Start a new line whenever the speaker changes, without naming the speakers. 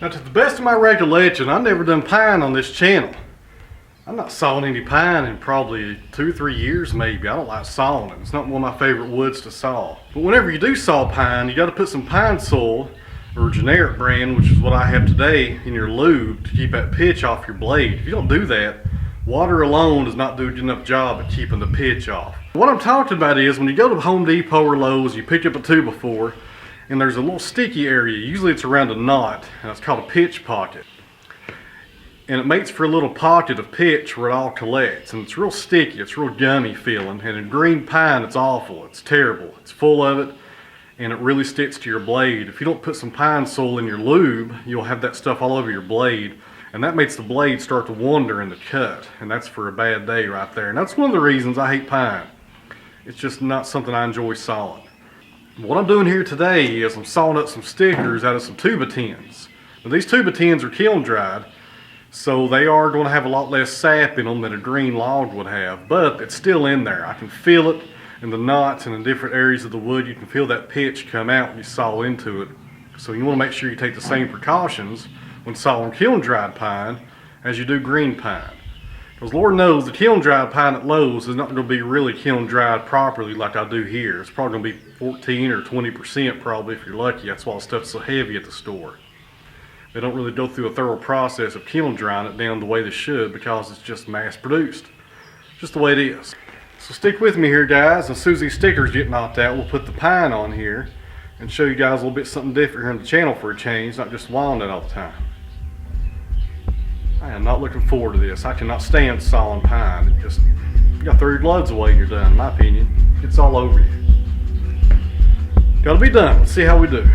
Now, to the best of my recollection, I've never done pine on this channel. I'm not sawing any pine in probably 2 or 3 years maybe. I don't like sawing it. It's not one of my favorite woods to saw. But whenever you do saw pine, you got to put some pine soil, or generic brand, which is what I have today, in your lube to keep that pitch off your blade. If you don't do that, water alone does not do a good enough job at keeping the pitch off. What I'm talking about is when you go to Home Depot or Lowe's, you pick up a 2x4, and there's a little sticky area. Usually it's around a knot, and it's called a pitch pocket. And it makes for a little pocket of pitch where it all collects, and it's real sticky, it's real gummy feeling. And in green pine, it's awful, it's terrible. It's full of it, and it really sticks to your blade. If you don't put some pine soil in your lube, you'll have that stuff all over your blade, and that makes the blade start to wander in the cut, and that's for a bad day right there. And that's one of the reasons I hate pine. It's just not something I enjoy sawing. What I'm doing here today is I'm sawing up some stickers out of some 2x10s. Now these 2x10s are kiln dried, so they are going to have a lot less sap in them than a green log would have, but it's still in there. I can feel it in the knots and in different areas of the wood. You can feel that pitch come out when you saw into it. So you want to make sure you take the same precautions when sawing kiln dried pine as you do green pine. Because Lord knows the kiln dried pine at Lowe's is not going to be really kiln dried properly like I do here. It's probably going to be 14 or 20% probably if you're lucky. That's why the stuff's so heavy at the store. They don't really go through a thorough process of kiln drying it down the way they should because it's just mass produced. Just the way it is. So stick with me here, guys. As soon as these stickers get knocked out, we'll put the pine on here and show you guys a little bit something different here on the channel for a change, not just walnut all the time. I am not looking forward to this. I cannot stand sawing pine. It just, you got 30 loads away, you're done, in my opinion. It's all over you. Gotta be done. Let's see how we do.